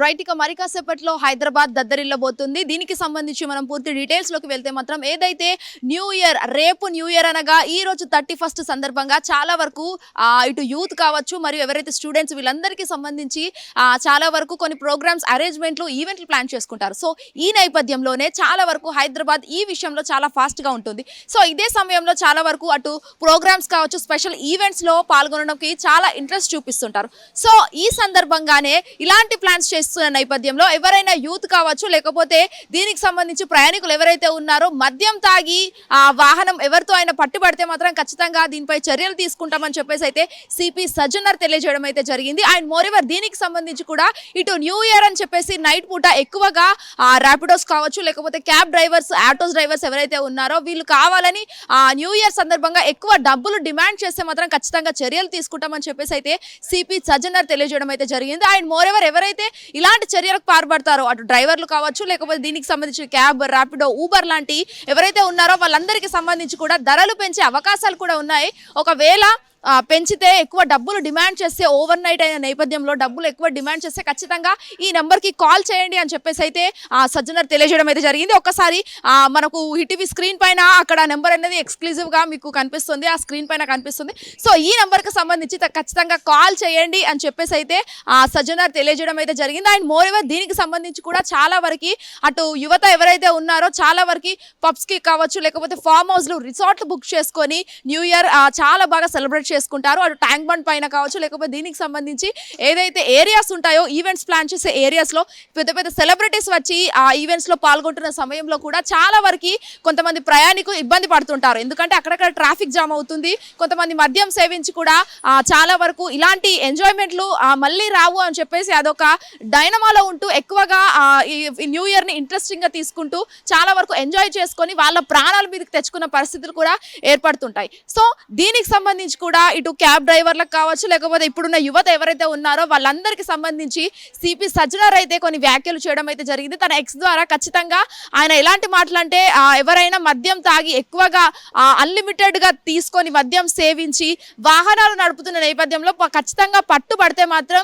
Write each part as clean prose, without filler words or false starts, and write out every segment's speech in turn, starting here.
Right, ఇక మరి కాసేపట్లో హైదరాబాద్ దద్దరిల్లబోతుంది. దీనికి సంబంధించి మనం పూర్తి డీటెయిల్స్ లోకి వెళ్తే మాత్రం ఏదైతే న్యూ ఇయర్, రేపు న్యూ ఇయర్ అనగా ఈ రోజు 31st సందర్భంగా చాలా వరకు ఇటు యూత్ కావచ్చు మరియు ఎవరైతే స్టూడెంట్స్ వీళ్ళందరికీ సంబంధించి చాలా వరకు కొన్ని ప్రోగ్రామ్స్, అరేంజ్మెంట్లు, ఈవెంట్లు ప్లాన్ చేసుకుంటారు. సో ఈ నేపథ్యంలోనే చాలా వరకు హైదరాబాద్ ఈ విషయంలో చాలా ఫాస్ట్ గా ఉంటుంది. సో ఇదే సమయంలో చాలా వరకు అటు ప్రోగ్రామ్స్ కావచ్చు, స్పెషల్ ఈవెంట్స్ లో పాల్గొనడానికి చాలా ఇంట్రెస్ట్ చూపిస్తుంటారు. సో ఈ సందర్భంగానే ఇలాంటి ప్లాన్స్ చేస్తున్న నేపథ్యంలో ఎవరైనా యూత్ కావచ్చు, లేకపోతే దీనికి సంబంధించి ప్రయాణికులు ఎవరైతే ఉన్నారో మద్యం తాగి వాహనం ఎవరితో అయినా పట్టుబడితే మాత్రం ఖచ్చితంగా దీనిపై చర్యలు తీసుకుంటామని చెప్పేసి అయితే సిపి సజ్జనర్ తెలియజేయడం అయితే జరిగింది. అండ్ మోరెవర్ దీనికి సంబంధించి కూడా ఇటు న్యూ ఇయర్ అని చెప్పేసి నైట్ పూట ఎక్కువగా ర్యాపిడోస్ కావచ్చు, లేకపోతే క్యాబ్ డ్రైవర్స్, ఆటోస్ డ్రైవర్స్ ఎవరైతే ఉన్నారో వీళ్ళు కావాలని న్యూ ఇయర్ సందర్భంగా ఎక్కువ డబ్బులు డిమాండ్ చేస్తే మాత్రం ఖచ్చితంగా చర్యలు తీసుకుంటామని చెప్పేసి అయితే సిపి సజ్జనర్ తెలియజేయడం అయితే జరిగింది. అండ్ మోరెవర్ ఎవరైతే ఇలాంటి చర్యలకు పాల్పడతారో అటు డ్రైవర్లు కావచ్చు, లేకపోతే దీనికి సంబంధించి క్యాబ్, ర్యాపిడో, ఊబర్ లాంటి ఎవరైతే ఉన్నారో వాళ్ళందరికీ సంబంధించి కూడా ధరలు పెంచే అవకాశాలు కూడా ఉన్నాయి. ఒకవేళ పెంచితే ఎక్కువ డబ్బులు డిమాండ్ చేస్తే, ఓవర్ నైట్ అయిన నేపథ్యంలో డబ్బులు ఎక్కువ డిమాండ్ చేస్తే ఖచ్చితంగా ఈ నెంబర్కి కాల్ చేయండి అని చెప్పేసి అయితే సజ్జనర్ తెలియజేయడం అయితే జరిగింది. ఒక్కసారి మనకు హిటీవీ స్క్రీన్ పైన అక్కడ నెంబర్ అనేది ఎక్స్క్లూజివ్గా మీకు కనిపిస్తుంది, ఆ స్క్రీన్ పైన కనిపిస్తుంది. సో ఈ నెంబర్కి సంబంధించి ఖచ్చితంగా కాల్ చేయండి అని చెప్పేసి అయితే సజ్జనర్ తెలియజేయడం అయితే జరిగింది. అండ్ మోరెవర్ దీనికి సంబంధించి కూడా చాలా వరకు అటు యువత ఎవరైతే ఉన్నారో చాలా వరకు పబ్స్కి కావచ్చు, లేకపోతే ఫామ్ హౌస్లు, రిసార్ట్లు బుక్ చేసుకొని న్యూ ఇయర్ చాలా బాగా సెలబ్రేట్ చేసుకుంటారు. అటు ట్యాంక్ బండ్ పైన కావచ్చు, లేకపోతే దీనికి సంబంధించి ఏదైతే ఏరియాస్ ఉంటాయో ఈవెంట్స్ ప్లాన్ చేసే ఏరియాస్లో పెద్ద పెద్ద సెలబ్రిటీస్ వచ్చి ఆ ఈవెంట్స్లో పాల్గొంటున్న సమయంలో కూడా చాలా వరకు కొంతమంది ప్రయాణికులు ఇబ్బంది పడుతుంటారు. ఎందుకంటే అక్కడక్కడ ట్రాఫిక్ జామ్ అవుతుంది. కొంతమంది మద్యం సేవించి కూడా చాలా వరకు ఇలాంటి ఎంజాయ్మెంట్లు మళ్ళీ రావు అని చెప్పేసి అదొక డైనమాలో ఉంటూ ఎక్కువగా ఈ న్యూ ఇయర్ని ఇంట్రెస్టింగ్గా తీసుకుంటూ చాలా వరకు ఎంజాయ్ చేసుకొని వాళ్ళ ప్రాణాల మీదకి తెచ్చుకున్న పరిస్థితులు కూడా ఏర్పడుతుంటాయి. సో దీనికి సంబంధించి కూడా ఇటు క్యాబ్ డ్రైవర్లకు కావచ్చు, లేకపోతే ఇప్పుడున్న యువత ఎవరైతే ఉన్నారో వాళ్ళందరికీ సంబంధించి సిపి సజ్జనర్ అయితే కొన్ని వ్యాఖ్యలు చేయడం అయితే జరిగింది. తన ఎక్స్ ద్వారా ఖచ్చితంగా ఆయన ఎలాంటి మాటలు అంటే ఎవరైనా మద్యం తాగి ఎక్కువగా అన్లిమిటెడ్గా తీసుకొని మద్యం సేవించి వాహనాలు నడుపుతున్న నేపథ్యంలో ఖచ్చితంగా పట్టుబడితే మాత్రం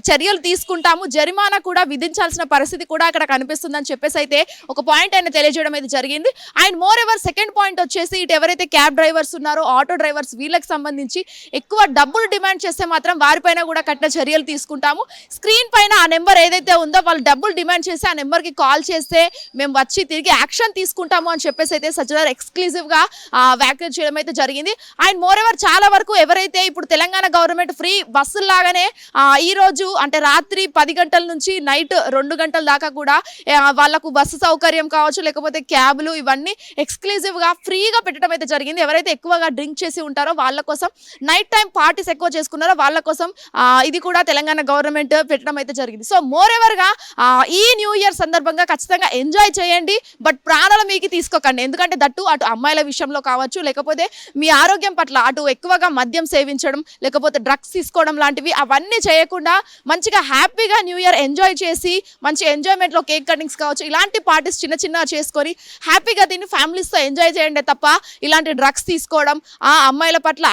చర్యలు తీసుకుంటాము, జరిమానా కూడా విధించాల్సిన పరిస్థితి కూడా అక్కడ కనిపిస్తుందని చెప్పేసి అయితే ఒక పాయింట్ ఆయన తెలియజేయడం అయితే జరిగింది. And more ever second point వచ్చేసి ఇటు ఎవరైతే క్యాబ్ డ్రైవర్స్ ఉన్నారో, ఆటో డ్రైవర్స్ వీళ్ళకి సంబంధించి ఎక్కువ డబ్బులు డిమాండ్ చేస్తే మాత్రం వారిపైన కూడా కఠిన చర్యలు తీసుకుంటాము. స్క్రీన్ పైన ఆ నెంబర్ ఏదైతే ఉందో వాళ్ళు డబ్బులు డిమాండ్ చేసి ఆ నెంబర్కి కాల్ చేస్తే మేము వచ్చి తిరిగి యాక్షన్ తీసుకుంటాము అని చెప్పేసి అయితే సజ్జనర్ ఎక్స్క్లూజివ్గా వ్యాఖ్యలు చేయడం అయితే జరిగింది. అండ్ మోర్ ఎవర్ చాలా వరకు ఎవరైతే ఇప్పుడు తెలంగాణ గవర్నమెంట్ ఫ్రీ బస్సుల్లాగానే ఈ రోజు అంటే రాత్రి 10 గంటల నుంచి నైట్ 2 గంటల దాకా కూడా వాళ్ళకు బస్సు సౌకర్యం కావచ్చు, లేకపోతే క్యాబ్లు ఇవన్నీ ఎక్స్క్లూజివ్గా ఫ్రీగా పెట్టడం అయితే జరిగింది. ఎవరైతే ఎక్కువగా డ్రింక్ చేసి ఉంటారో వాళ్ళ కోసం, నైట్ టైం పార్టీస్ ఎక్కువ చేసుకున్నారో వాళ్ళ కోసం ఇది కూడా తెలంగాణ గవర్నమెంట్ పెట్టడం అయితే జరిగింది. సో మోర్ ఎవర్గా ఈ న్యూ ఇయర్ సందర్భంగా ఖచ్చితంగా ఎంజాయ్ చేయండి, బట్ ప్రాణాల మీకు తీసుకోకండి. ఎందుకంటే దట్టు అటు అమ్మాయిల విషయంలో కావచ్చు, లేకపోతే మీ ఆరోగ్యం పట్ల అటు ఎక్కువగా మద్యం సేవించడం, లేకపోతే డ్రగ్స్ తీసుకోవడం లాంటివి అవన్నీ చేయకుండా మంచిగా హ్యాపీగా న్యూ ఇయర్ ఎంజాయ్ చేసి మంచి ఎంజాయ్మెంట్లో కేక్ కటింగ్స్ కావచ్చు, ఇలాంటి పార్టీస్ చిన్న చిన్న చేసుకొని హ్యాపీగా దీన్ని ఫ్యామిలీస్తో ఎంజాయ్ చేయండి తప్ప ఇలాంటి డ్రగ్స్ తీసుకోవడం, ఆ అమ్మాయిల పట్ల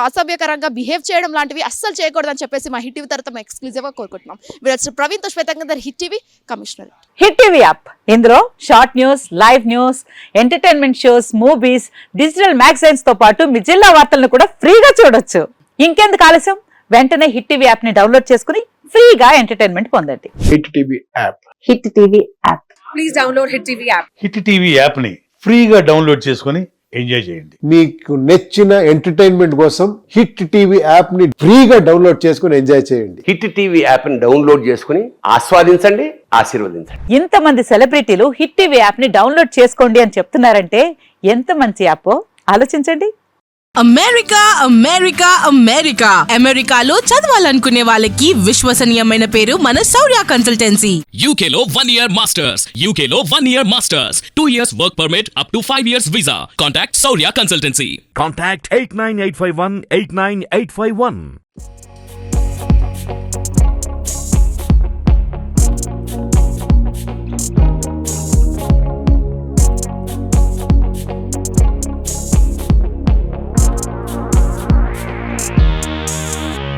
అసభ్యకరంగా బిహేవ్ చేయడం లాంటివి అస్సలు చేయకూడదని చెప్పేసి మా హిట్ టీవీ తరఫున ఎక్స్క్లూజివ్గా కోరుకుంటున్నాం. వీరు ప్రవీణ్ తో శ్వేతంగా Hit TV commissioner. Hit TV app ఇందులో short news, live news, entertainment shows, movies, digital magazines తో పాటు మీ జిల్లా వార్తలను కూడా ఫ్రీగా చూడొచ్చు. ఇంకెందుకు ఆలస్యం, వెంటనే హిట్ టీవీ యాప్ ని డౌన్లోడ్ చేసుకుని ఫ్రీగా ఎంటర్టైన్మెంట్ పొందండి. Hit TV app. Hit TV app. Please download hit TV app. Hit TV app ని ఫ్రీగా డౌన్లోడ్ చేసుకుని ఎంజాయ్ చేయండి. మీకు నచ్చిన ఎంటర్టైన్మెంట్ కోసం హిట్ టీవీ యాప్ ని ఫ్రీగా డౌన్లోడ్ చేసుకుని ఎంజాయ్ చేయండి. హిట్ టీవీ యాప్ ని డౌన్లోడ్ చేసుకుని ఆస్వాదించండి, ఆశీర్వదించండి. ఇంతమంది సెలబ్రిటీలు హిట్ టీవీ యాప్ ని డౌన్లోడ్ చేసుకోండి అని చెప్తున్నారంటే ఎంత మంచి యాప్ ఆలోచించండి. అమెరికా అమెరికా అమెరికా అమెరికాలో చదవాలనుకునే వాళ్ళకి విశ్వసనీయమైన పేరు మన శౌర్య కన్సల్టెన్సీ. UK లో 1 year masters, UK లో 1 year masters, 2 years work permit up to 5 years visa. Contact Saurya Consultancy. Contact 89851 89851.